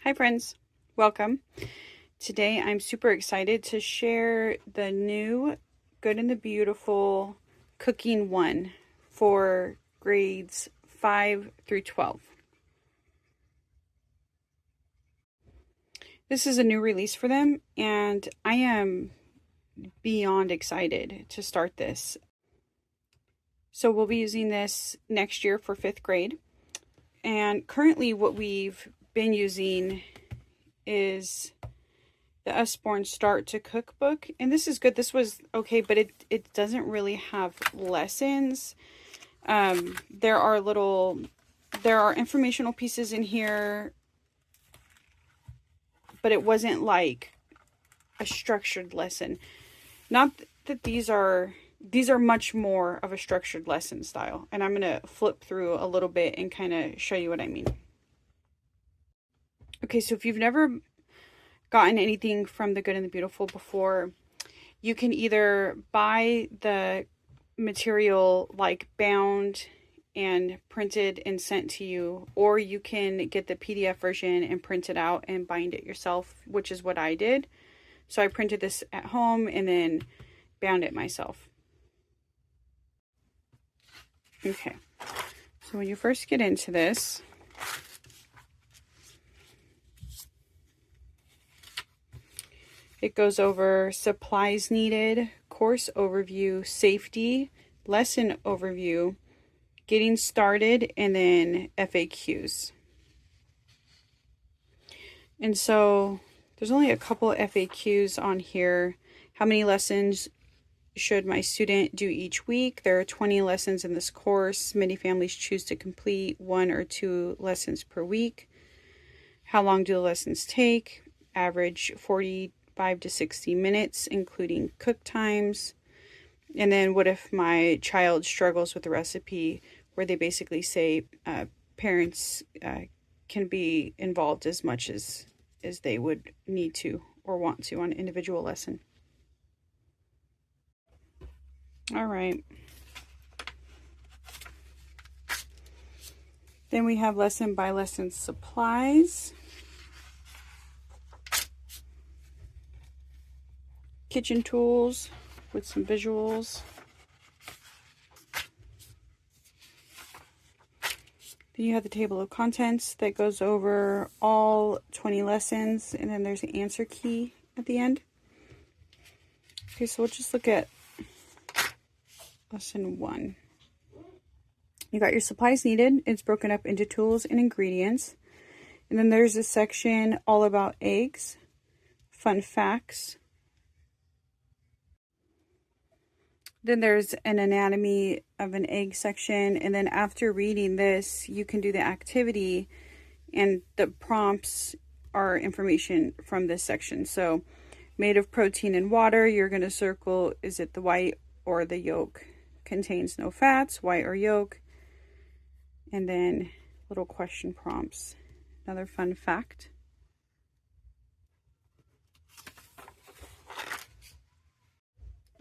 Hi friends, welcome. Today I'm super excited to share the new Good and the Beautiful Cooking 1 for grades 5 through 12. This is a new release for them and I am beyond excited to start this. So we'll be using this next year for 5th grade. And currently what we've been using is the Usborne Start to Cookbook, and this is good. This was okay, but it doesn't really have lessons. There are informational pieces in here, but it wasn't like a structured lesson. Not that these are much more of a structured lesson style, and I'm gonna flip through a little bit and kind of show you what I mean. Okay, so if you've never gotten anything from the Good and the Beautiful before, you can either buy the material like bound and printed and sent to you, or you can get the PDF version and print it out and bind it yourself, which is what I did. So I printed this at home and then bound it myself. Okay, so when you first get into this, it goes over supplies needed, course overview, safety, lesson overview, getting started, and then FAQs. And so there's only a couple of FAQs on here. How many lessons should my student do each week? There are 20 lessons in this course. Many families choose to complete 1 or 2 lessons per week. How long do the lessons take? Average 45 to 60 minutes, including cook times. And then what if my child struggles with the recipe, where they basically say parents can be involved as much as they would need to or want to on an individual lesson. All right. Then we have lesson by lesson supplies. Kitchen tools with some visuals. Then you have the table of contents that goes over all 20 lessons, and then there's an answer key at the end. Okay, so we'll just look at lesson 1. You got your supplies needed. It's broken up into tools and ingredients. And then there's a section all about eggs, fun facts. Then there's an anatomy of an egg section. And then after reading this, you can do the activity, and the prompts are information from this section. So made of protein and water, you're going to circle, is it the white or the yolk? Contains no fats, white or yolk. And then little question prompts. Another fun fact.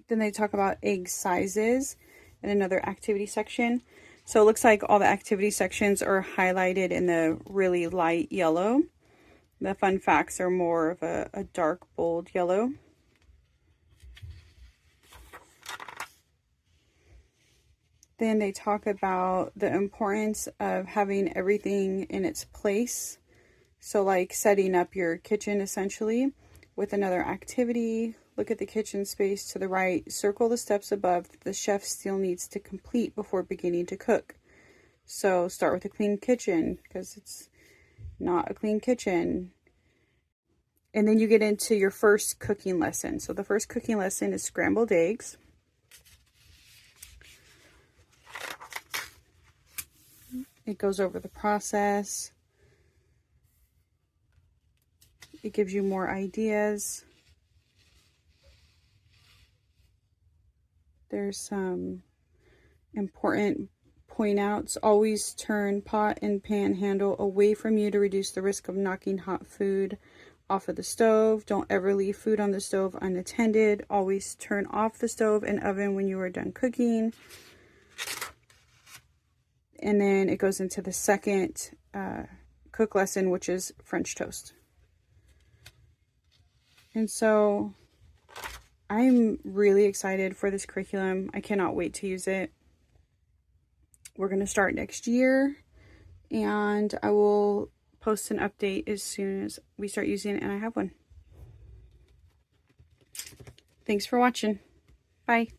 Then they talk about egg sizes in another activity section. So it looks like all the activity sections are highlighted in the really light yellow. The fun facts are more of a dark, bold yellow. Then they talk about the importance of having everything in its place. So like setting up your kitchen essentially with another activity. Look at the kitchen space to the right. Circle the steps above that the chef still needs to complete before beginning to cook. So start with a clean kitchen, because it's not a clean kitchen. And then you get into your first cooking lesson. So the first cooking lesson is scrambled eggs. It goes over the process. It gives you more ideas. There's some important point outs. Always turn pot and pan handle away from you to reduce the risk of knocking hot food off of the stove. Don't ever leave food on the stove unattended. Always turn off the stove and oven when you are done cooking. And then it goes into the second cook lesson, which is French toast. And so I'm really excited for this curriculum. I cannot wait to use it. We're going to start next year, and I will post an update as soon as we start using it and I have one. Thanks for watching. Bye.